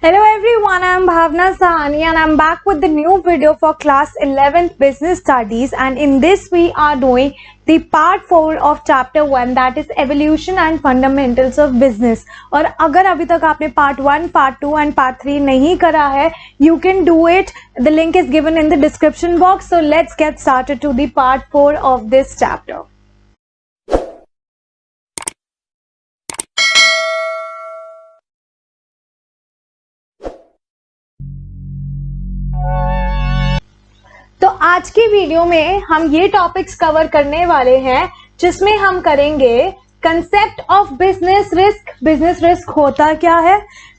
Hello everyone, I am Bhawna Sahni and I am back with the new video for class 11th business studies, and in this we are doing the part 4 of chapter 1, that is evolution and fundamentals of business. और अगर अभी तक आपने part 1, part 2 and part 3 नहीं करा है, you can do it. The link is given in the description box. So let's get started to the part 4 of this chapter. तो आज की वीडियो में हम ये टॉपिक्स कवर करने वाले हैं जिसमें हम करेंगे कंसेप्ट ऑफ बिजनेस रिस्क होता क्या है,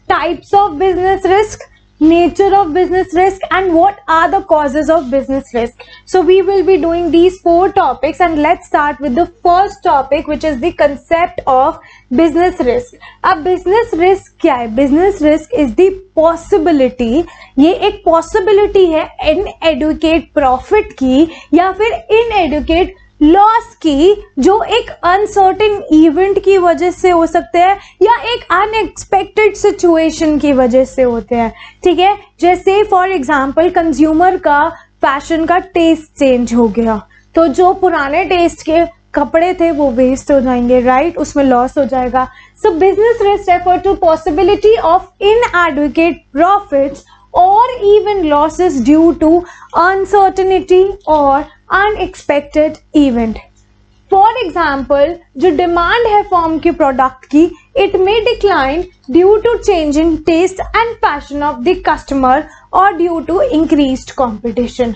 types of business risk, nature of business risk, and what are the causes of business risk. So we will be doing these 4 topics, and let's start with the first topic, which is the concept of business risk. अब business risk क्या है? Business risk is the possibility, ये एक possibility है inadequate profit की या फिर inadequate loss की, जो एक अनसर्टेन इवेंट की वजह से हो सकते हैं या एक अनएक्सपेक्टेड सिचुएशन की वजह से होते हैं. ठीक है, जैसे फॉर एग्जांपल कंज्यूमर का फैशन का टेस्ट चेंज हो गया, तो जो पुराने टेस्ट के कपड़े थे वो वेस्ट हो जाएंगे, राइट, उसमें लॉस हो जाएगा. सो business risk refer to possibility of inadequate profits or even losses due to uncertainty or unexpected event. For example, जो डिमांड है फॉर्म के प्रोडक्ट की, it may decline due to change in taste and fashion of the customer or due to increased competition.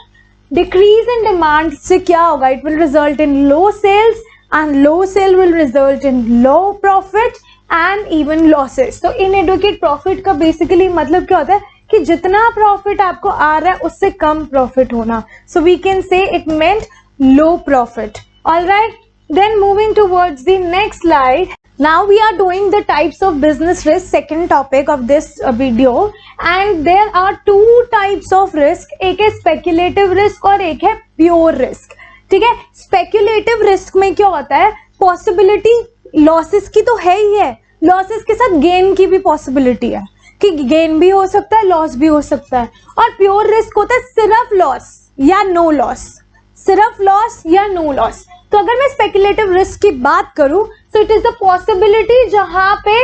Decrease in demand से क्या होगा? It will result in low sales, and low sale will result in low profit and even losses. तो inadequate profit का basically मतलब क्या होता है कि जितना प्रॉफिट आपको आ रहा है उससे कम प्रॉफिट होना. So we can say it meant low profit. Alright, then moving towards the next slide. Now we are doing the types of business risk, second topic of this video, and there are 2 types of risk. एक है speculative risk और एक है pure risk. ठीक है, speculative risk में क्या होता है? पॉसिबिलिटी लॉसेस की तो है ही है, लॉसेस के साथ गेन की भी पॉसिबिलिटी है कि गेन भी हो सकता है, लॉस भी हो सकता है. और प्योर रिस्क होता है सिर्फ लॉस या नो लॉस, सिर्फ लॉस या नो लॉस. तो अगर मैं स्पेक्युलेटिव रिस्क की बात करूं तो इट इज द पॉसिबिलिटी जहां पे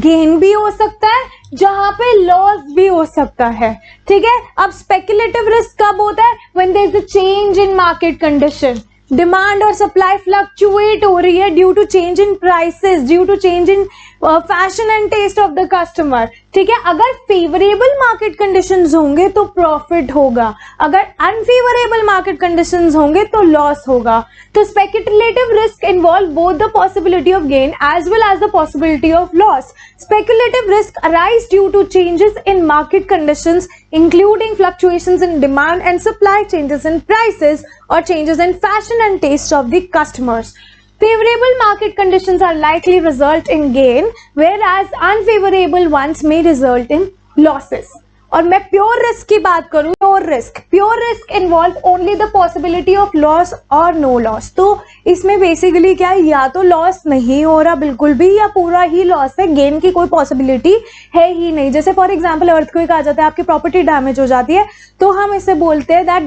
गेन भी हो सकता है, जहां पे लॉस भी हो सकता है. ठीक है, अब स्पेक्युलेटिव रिस्क कब होता है? When there is a change in market condition, demand और सप्लाई फ्लक्चुएट हो रही है due to change in prices, due to change in fashion and taste of the customer. ठीक है, अगर फेवरेबल मार्केट कंडीशंस होंगे तो प्रॉफिट होगा, अगर अनफेवरेबल मार्केट कंडीशंस होंगे तो लॉस होगा. तो speculative risk involve both the possibility of gain as well as the possibility of loss. Speculative risk arise due to changes in market conditions, including fluctuations in demand and supply, changes in prices, or changes in fashion and taste of the customers. Favorable market conditions are likely result in gain, whereas unfavorable ones may result in losses. और मैं pure risk की बात करूं, pure risk involve only the possibility of loss और no loss. तो इसमें basically क्या है, या तो लॉस नहीं हो रहा बिल्कुल भी या पूरा ही लॉस है, गेन की कोई पॉसिबिलिटी है ही नहीं. जैसे फॉर एग्जांपल अर्थक्वेक आ जाता है, आपकी प्रॉपर्टी डैमेज हो जाती है, तो हम इसे बोलते हैं दैट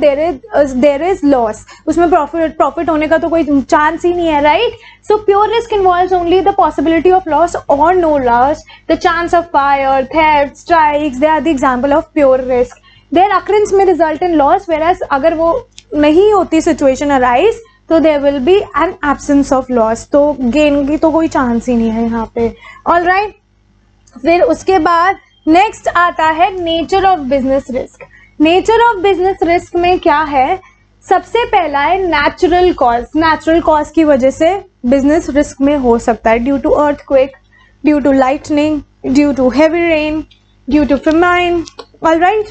देयर इज लॉस, उसमें प्रॉफिट होने का तो कोई चांस ही नहीं है, right. So pure risk involves only the possibility of loss or no loss. The chance of fire, theft, strikes, they are the example of pure risk. Their occurrence may result in loss, whereas अगर वो नहीं होती situation arise, तो there will be an absence of loss. तो gain की तो कोई chance ही नहीं है यहाँ पे. All right. फिर उसके बाद next आता है nature of business risk. Nature of business risk में क्या है? सबसे पहला है नेचुरल कॉज की वजह से बिजनेस रिस्क में हो सकता है, due to earthquake, due to lightning, due to heavy rain, due to famine. Alright,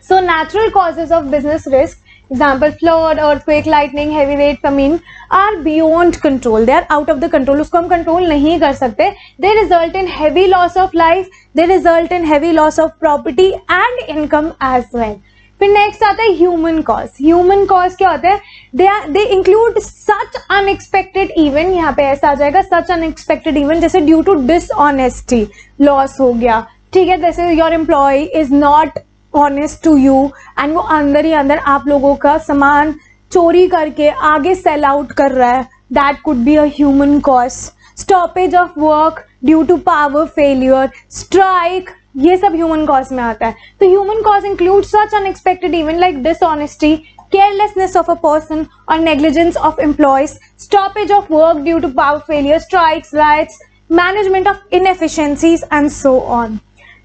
so natural causes of business risk, example flood, earthquake, lightning, heavy rain, famine are beyond control, they are out of the control, उसको हम control नहीं कर सकते. They result in heavy loss of life, they result in heavy loss of property and income as well. फिर next आता है human cause. Human cause क्या होता है? They include such unexpected event, यहाँ पे ऐसा आ जाएगा सच अनएक्सपेक्टेड इवेंट, जैसे ड्यू टू डिसऑनेस्टी लॉस हो गया, ठीक है, जैसे your employee is not honest to you and वो अंदर ही अंदर आप लोगों का सामान चोरी करके आगे सेल आउट कर रहा है, that could be a human cause. Stoppage of work due to power failure, strike, ये सब ह्यूमन कॉज में आता है. तो human cause include such unexpected event like dishonesty, carelessness of a person or negligence of employees, stoppage of work due to power failure, strikes, riots, management of inefficiencies and so on.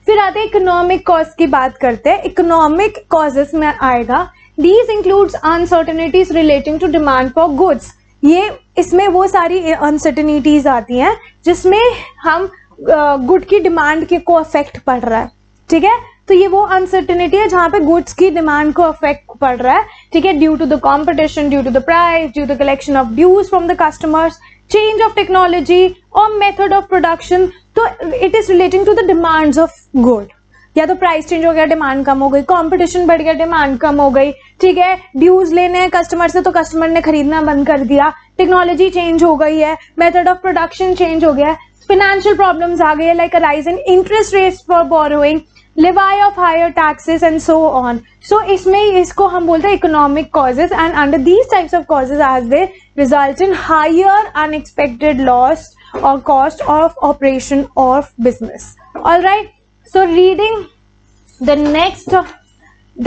फिर आते हैं economic cause की बात करते हैं. Economic causes में आएगा these includes uncertainties relating to demand for goods. ये इसमें वो सारी अनसर्टेनिटीज आती हैं जिसमें हम गुड की डिमांड के को अफेक्ट पड़ रहा है. ठीक है, तो ये वो अनसर्टेनिटी है जहां पे गुड्स की डिमांड को अफेक्ट पड़ रहा है. ठीक है, due to the competition, due to the price, due to collection of dues from the customers, change of technology और मेथड ऑफ प्रोडक्शन. तो it is relating to the demands of good. या तो price change हो गया, demand कम हो गई, competition बढ़ गया, डिमांड कम हो गई. ठीक है, ड्यूज लेने हैं कस्टमर से तो कस्टमर ने खरीदना बंद कर दिया, टेक्नोलॉजी चेंज हो गई है, मेथड ऑफ प्रोडक्शन चेंज हो गया है, फाइनेंशियल प्रॉब्लम्स आ गई है like a rise in interest rates for borrowing, levy of higher taxes and so on. So इसमें इसको हम बोलते हैं economic causes, and under these types of causes as they result in higher unexpected loss or cost of operation of business. All right, so reading the next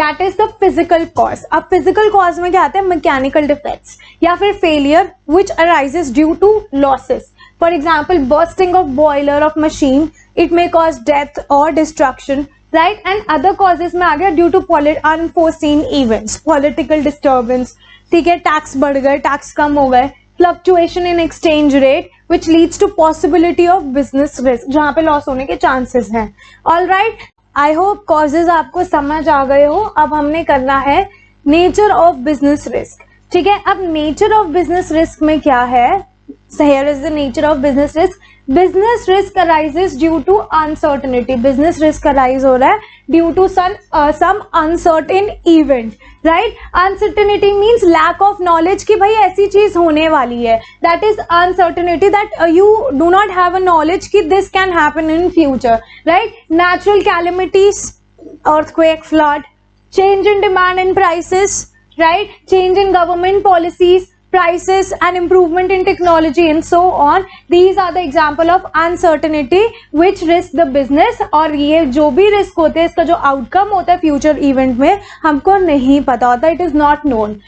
that is the physical cause. अब physical cause में क्या आता है? Mechanical defects या फिर failure which arises due to losses. For example, bursting of boiler of machine, it may cause death or destruction. Right, and other causes में आ गया due to unforeseen events, political disturbance. ठीक है, tax बढ़ गए, tax कम हो गए, fluctuation in exchange rate which leads to possibility of business risk, जहां पे लॉस होने के चांसेस हैं. All right, I hope causes आपको समझ आ गए हो. अब हमने करना है नेचर ऑफ बिजनेस रिस्क. ठीक है, अब नेचर ऑफ बिजनेस रिस्क में क्या है? Here is the nature of business risk. Business risk arises due to uncertainty. Business risk arise हो रहा है due to some uncertain event, right? Uncertainty means lack of knowledge कि भाई ऐसी चीज होने वाली है. That is uncertainty that you do not have a knowledge कि this can happen in future, right? Natural calamities, earthquake, flood, change in demand and prices, right? Change in government policies, prices and improvement in technology and so on. These are the example of uncertainty which risk the business. और ये जो भी risk होते हैं इसका जो outcome होता है फ्यूचर इवेंट में हमको नहीं पता होता, इट इज नॉट नोन.